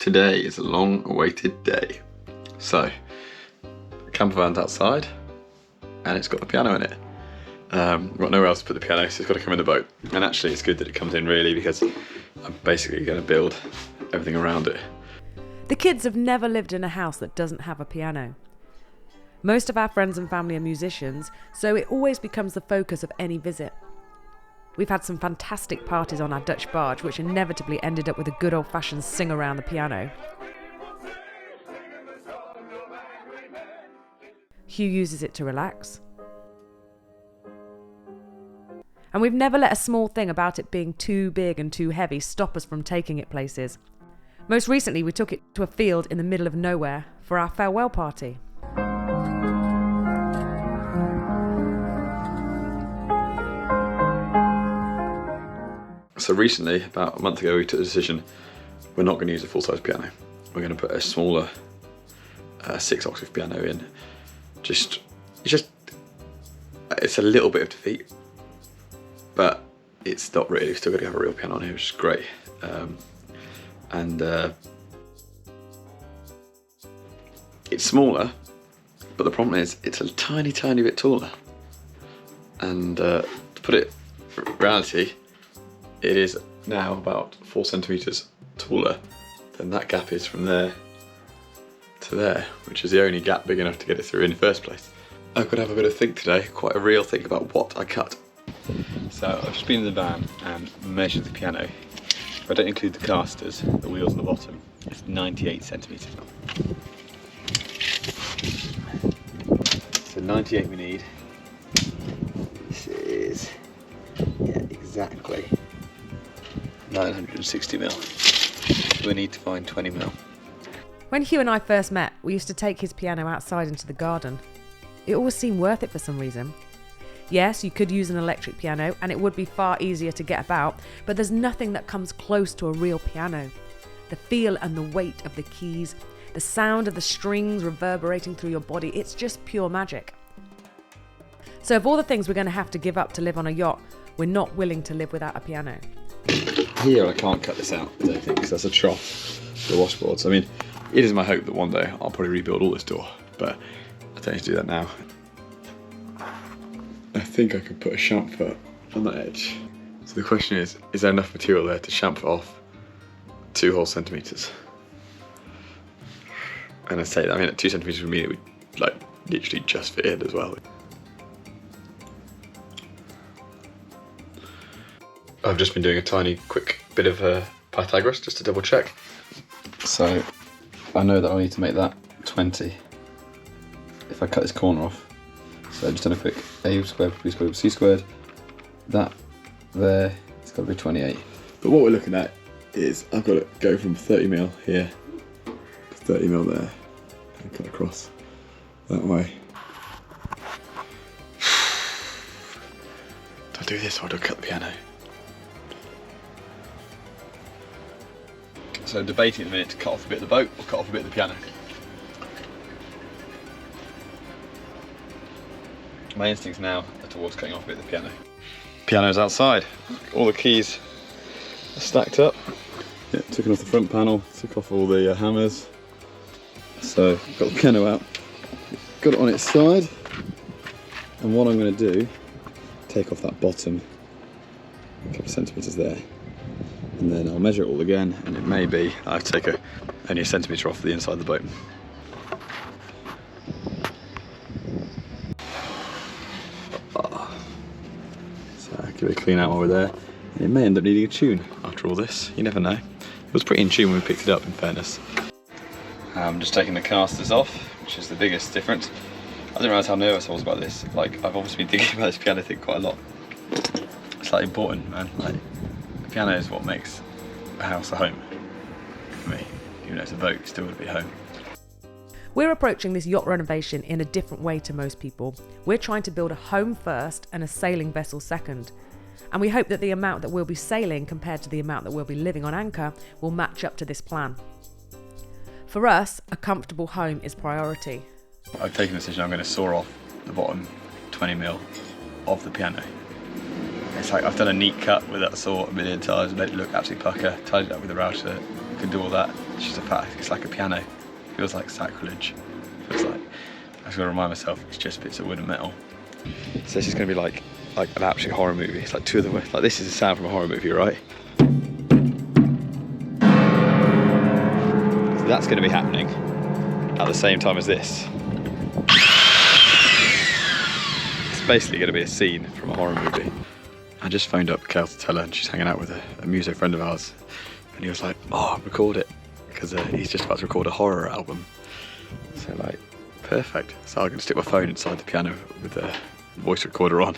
Today is a long-awaited day. So, camper van's outside, and it's got the piano in it. Got nowhere else to put the piano, so it's got to come in the boat. And actually, it's good that it comes in really, because I'm basically going to build everything around it. The kids have never lived in a house that doesn't have a piano. Most of our friends and family are musicians, so it always becomes the focus of any visit. We've had some fantastic parties on our Dutch barge, which inevitably ended up with a good old-fashioned sing around the piano. Hugh uses it to relax. And we've never let a small thing about it being too big and too heavy stop us from taking it places. Most recently, we took it to a field in the middle of nowhere for our farewell party. So recently, about a month ago, we took the decision we're not going to use a full-size piano. We're going to put a smaller 6-octave piano in. It's a little bit of defeat, but it's not really. We've still got to have a real piano on here, which is great. It's smaller, but the problem is it's a tiny, tiny bit taller. And to put it in reality, it is now about 4 centimetres taller than that gap is from there to there, which is the only gap big enough to get it through in the first place. I've got to have a bit of think today, quite a real think about what I cut. So I've just been in the van and measured the piano. If I don't include the casters, the wheels on the bottom, it's 98 centimetres long. So 98 we need. This is, exactly 960 mil. We need to find 20 mil. When Hugh and I first met, we used to take his piano outside into the garden. It always seemed worth it for some reason. Yes, you could use an electric piano and it would be far easier to get about, but there's nothing that comes close to a real piano. The feel and the weight of the keys, the sound of the strings reverberating through your body, it's just pure magic. So of all the things we're going to have to give up to live on a yacht, we're not willing to live without a piano. Here I can't cut this out, I don't think, because that's a trough for the washboards. I mean, it is my hope that one day I'll probably rebuild all this door, but I don't need to do that now. I think I could put a chamfer on that edge. So the question is there enough material there to chamfer off 2 whole centimetres? And I say that, I mean, at 2 centimetres for me, it would literally just fit in as well. I've just been doing a tiny, quick bit of Pythagoras just to double check. So I know that I need to make that 20 if I cut this corner off. So I've just done a quick a squared, b squared, c squared. That there, it's got to be 28. But what we're looking at is I've got to go from 30 mil here to 30 mil there and cut across that way. Do I do this or do I cut the piano? So I'm debating at the minute to cut off a bit of the boat or cut off a bit of the piano. My instincts now are towards cutting off a bit of the piano. Piano's outside. All the keys are stacked up. Yeah, took off the front panel, took off all the hammers. So got the piano out, got it on its side. And what I'm going to do, take off that bottom, a couple of centimetres there. And then I'll measure it all again, and it may be I take only a centimetre off the inside of the boat. So give it a clean out while we're there. It may end up needing a tune after all this, you never know. It was pretty in tune when we picked it up, in fairness. I'm just taking the casters off, which is the biggest difference. I didn't realise how nervous I was about this. I've obviously been thinking about this piano thing quite a lot. It's important, man. The piano is what makes a house a home for me. Even though it's a boat, it's still going to be a home. We're approaching this yacht renovation in a different way to most people. We're trying to build a home first and a sailing vessel second. And we hope that the amount that we'll be sailing compared to the amount that we'll be living on anchor will match up to this plan. For us, a comfortable home is priority. I've taken the decision I'm going to saw off the bottom 20 mil of the piano. It's like I've done a neat cut with that saw a million times, made it look absolutely pucker, tied it up with a router, can do all that. It's just a fact. It's like a piano. It feels like sacrilege. It feels like I just got to remind myself it's just bits of wood and metal. So this is going to be like an absolute horror movie. It's like two of them. Like this is the sound from a horror movie, right? So that's going to be happening at the same time as this. It's basically going to be a scene from a horror movie. I just phoned up Kel to tell her, and she's hanging out with a muso friend of ours, and he was like, "Oh, record it," because he's just about to record a horror album. So like, perfect. So I'm going to stick my phone inside the piano with the voice recorder on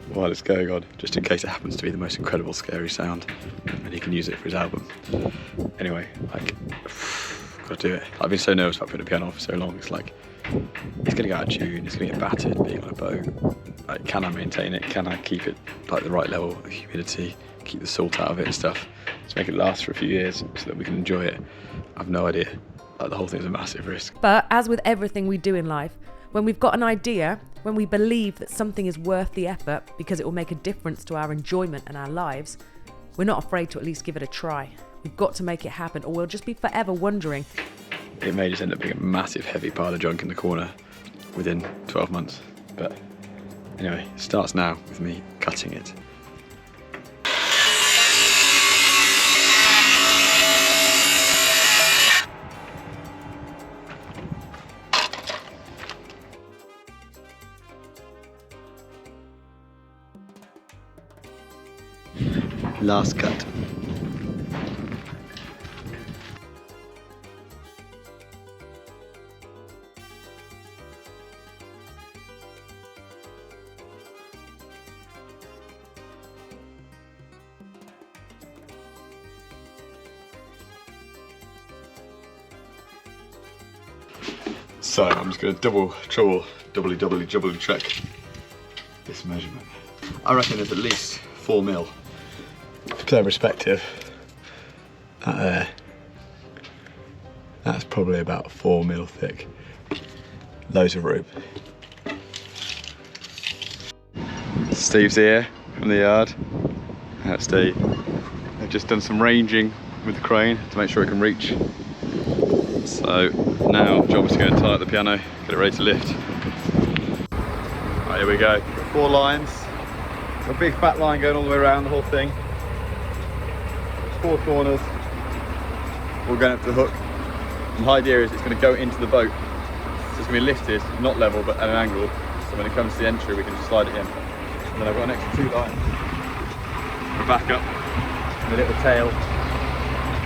while it's going on, just in case it happens to be the most incredible scary sound, and he can use it for his album. Anyway, like, gotta do it. I've been so nervous about putting a piano on for so long. It's like, it's gonna go out of tune, it's gonna get battered being on a boat. Like, can I maintain it? Can I keep it like the right level of humidity, keep the salt out of it and stuff, to make it last for a few years so that we can enjoy it? I've no idea. Like, the whole thing's a massive risk. But as with everything we do in life, when we've got an idea, when we believe that something is worth the effort because it will make a difference to our enjoyment and our lives, we're not afraid to at least give it a try. We've got to make it happen, or we'll just be forever wondering. It may just end up being a massive heavy pile of junk in the corner within 12 months. But anyway, it starts now with me cutting it. Last cut. So I'm just going to doubly check this measurement. I reckon there's at least 4 mil. To put that in perspective, that there, that's probably about 4 mil thick. Loads of room. Steve's here from the yard. That's Steve. They've just done some ranging with the crane to make sure it can reach. So now job is to go and tie up the piano, get it ready to lift. Right, here we go. Got 4 lines. A big fat line going all the way around the whole thing. 4 corners, all going up to the hook. And the idea is it's going to go into the boat. So it's going to be lifted, not level, but at an angle. So when it comes to the entry, we can just slide it in. And then I've got an extra 2 lines for backup, and a little tail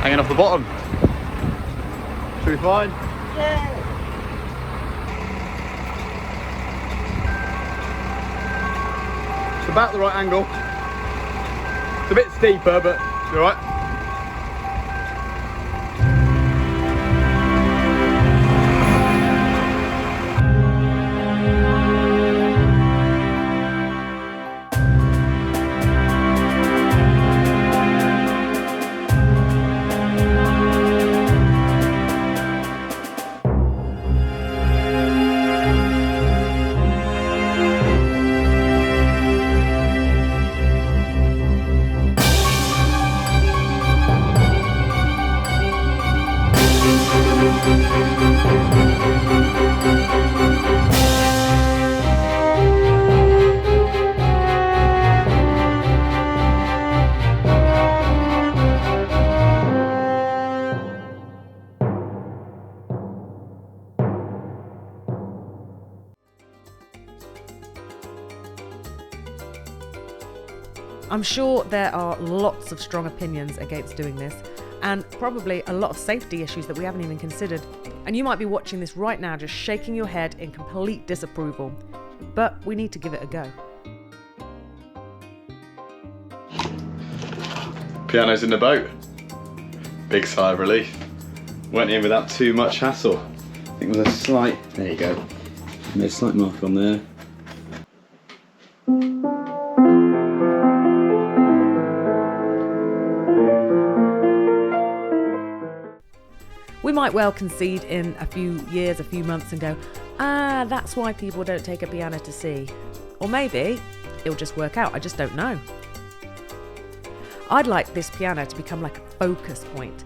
hanging off the bottom. Should we fine? Yeah. It's about the right angle. It's a bit steeper, but it's alright. I'm sure there are lots of strong opinions against doing this, and probably a lot of safety issues that we haven't even considered. And you might be watching this right now just shaking your head in complete disapproval. But we need to give it a go. Piano's in the boat. Big sigh of relief. Went in without too much hassle. I think with a slight, there you go. Made a slight mark on there. We might well concede in a few years, a few months and go, that's why people don't take a piano to sea. Or maybe it'll just work out, I just don't know. I'd like this piano to become like a focus point.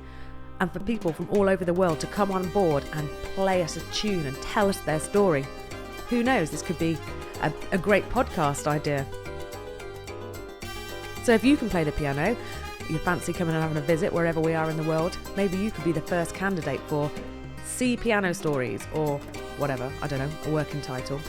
and for people from all over the world to come on board and play us a tune and tell us their story. Who knows, this could be a great podcast idea. So if you can play the piano, you fancy coming and having a visit wherever we are in the world, maybe you could be the first candidate for C Piano Stories or whatever, I don't know, a working title.